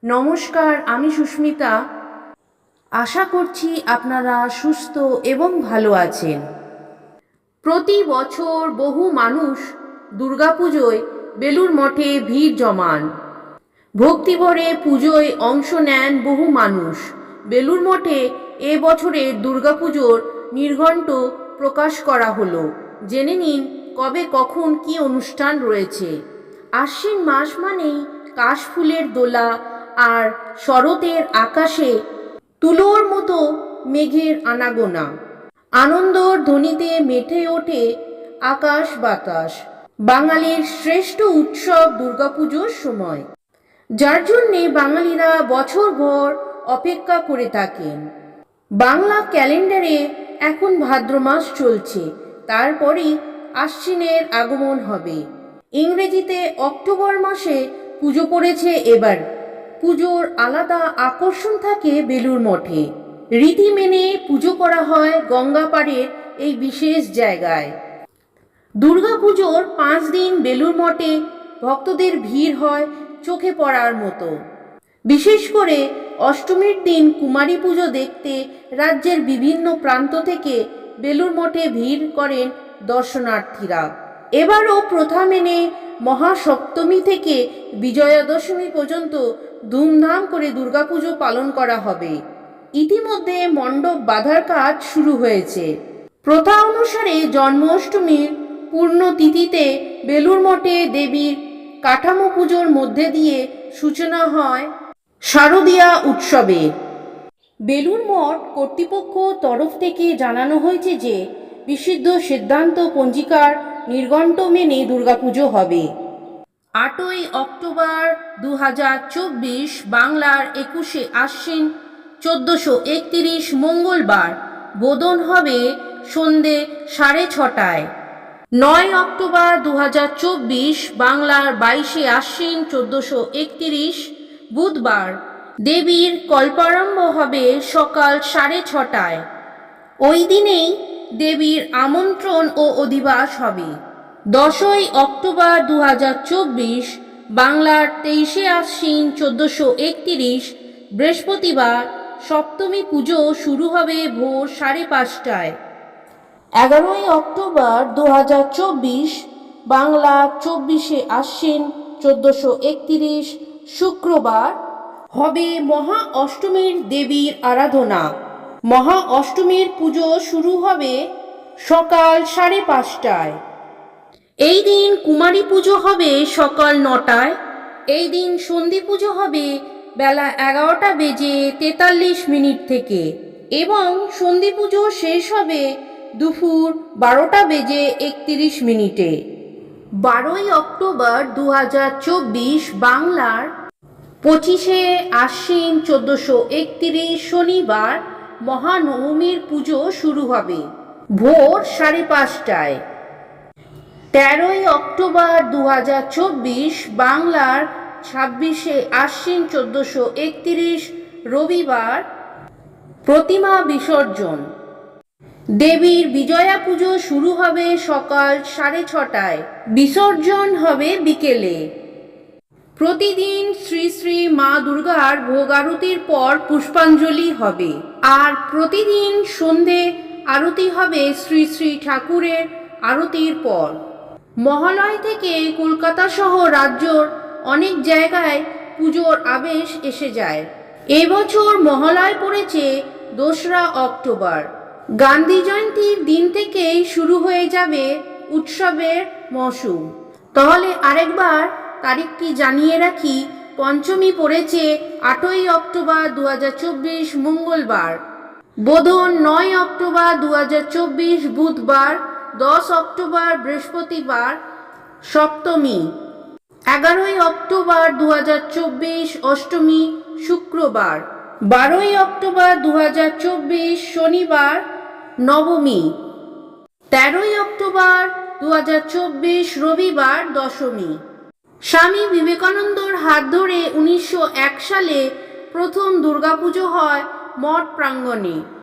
নমস্কার, আমি সুস্মিতা। আশা করছি আপনারা সুস্থ এবং ভালো আছেন। প্রতি বছর বহু মানুষ দুর্গাপুজোয় বেলুড় মঠে ভিড় জমান। ভক্তিভরে পুজোয় অংশ নেন বহু মানুষ। বেলুড় মঠে এবছরের দুর্গাপুজোর নির্ঘণ্ট প্রকাশ করা হলো। জেনে নিন কবে কখন কি অনুষ্ঠান রয়েছে। আশ্বিন মাস মানেই কাশফুলের দোলা, আর শরতের আকাশে তুলোর মতো মেঘের আনাগোনা। আনন্দর ধ্বনিতে মেতে ওঠে আকাশ বাতাস। বাঙালির শ্রেষ্ঠ উৎসব দুর্গাপুজোর সময়, যার জন্যে বাঙালিরা বছরভর অপেক্ষা করে থাকেন। বাংলা ক্যালেন্ডারে এখন ভাদ্র মাস চলছে, তারপরেই আশ্বিনের আগমন হবে। ইংরেজিতে অক্টোবর মাসে পুজো পড়েছে এবার। পুজোর আলাদা আকর্ষণ থাকে বেলুড় মঠে। রীতি মেনে পুজো করা হয় গঙ্গা পাড়ের এই বিশেষ জায়গায়। দুর্গাপুজোর 5 দিন বেলুড় মঠে ভক্তদের ভিড় হয় চোখে পড়ার মতো। বিশেষ করে অষ্টমীর দিন কুমারী পুজো দেখতে রাজ্যের বিভিন্ন প্রান্ত থেকে বেলুড় মঠে ভিড় করেন দর্শনার্থীরা। এবারও প্রথা মেনে মহাসপ্তমী থেকে বিজয়া দশমী পর্যন্ত ধুমধাম করে দুর্গাপুজো পালন করা হবে। ইতিমধ্যে মণ্ডপ বাঁধার কাজ শুরু হয়েছে। প্রথা অনুসারে জন্মাষ্টমীর পূর্ণতিথিতে বেলুড় মঠে দেবীর কাঠামো পুজোর মধ্যে দিয়ে সূচনা হয় শারদীয়া উৎসবে। বেলুড় মঠ কর্তৃপক্ষ তরফ থেকে জানানো হয়েছে যে বিশুদ্ধ সিদ্ধান্ত পঞ্জিকার নির্ঘণ্ট মেনে দুর্গাপুজো হবে। 8ই অক্টোবর 2024 বাংলার 21শে আশ্বিন 1431 মঙ্গলবার বোধন হবে সন্ধে 6:30টায়। 9 অক্টোবর 2024 বাংলার 22শে আশ্বিন 1431 বুধবার দেবীর কল্পারম্ভ হবে সকাল 6:30টায়। ওই দিনেই দেবীর আমন্ত্রণ ও অধিবাস হবে। 10ই অক্টোবর 2024 বাংলার 23শে আশ্বিন 1431 বৃহস্পতিবার সপ্তমী পুজো শুরু হবে ভোর 5:30টায়। 11ই অক্টোবর 2024 বাংলা 24শে আশ্বিন 1431 শুক্রবার হবে মহা অষ্টমীর দেবীর আরাধনা। মহা অষ্টমীর পুজো শুরু হবে সকাল 5:30টায়। এই দিন কুমারী পুজো হবে সকাল 9টায়। এই দিন সন্ধি পুজো হবে বেলা 11:43 থেকে এবং সন্ধি পুজো শেষ হবে দুপুর 12:31। 12ই অক্টোবর 2024 বাংলার 25শে আশ্বিন 1431 শনিবার মহানবমীর পুজো শুরু হবে ভোর 5:30টায়। 13ই অক্টোবর 2024 বাংলার 26শে আশ্বিন 1431 রবিবার প্রতিমা বিসর্জন। দেবীর বিজয়া পুজো শুরু হবে সকাল 6:30টায়, বিসর্জন হবে বিকেলে। প্রতিদিন শ্রী শ্রী মা দুর্গার ভোগ আরতির পর পুষ্পাঞ্জলি হবে, আর প্রতিদিন সন্ধে আরতি হবে শ্রী শ্রী ঠাকুরের আরতির পর। মহালয় থেকে কলকাতা সহ রাজ্যর অনেক জায়গায় পুজোর আবেশ এসে যায়। এবছর মহালয় পড়েছে 2রা অক্টোবর। গান্ধী জয়ন্তীর দিন থেকেই শুরু হয়ে যাবে উৎসবের মৌসুম। তাহলে আরেকবার তারিখটি জানিয়ে রাখি। পঞ্চমী পড়েছে 8ই অক্টোবর 2024 মঙ্গলবার। বোধন 9 অক্টোবর 2024 বুধবার। 10 অক্টোবর বৃহস্পতিবার সপ্তমী। 11ই অক্টোবর 2024 অষ্টমী শুক্রবার। 12ই অক্টোবর 2024 শনিবার নবমী। 13ই অক্টোবর 2024 রবিবার দশমী। স্বামী বিবেকানন্দর হাত ধরে 1901 সালে প্রথম দুর্গাপুজো হয় মঠ প্রাঙ্গণে।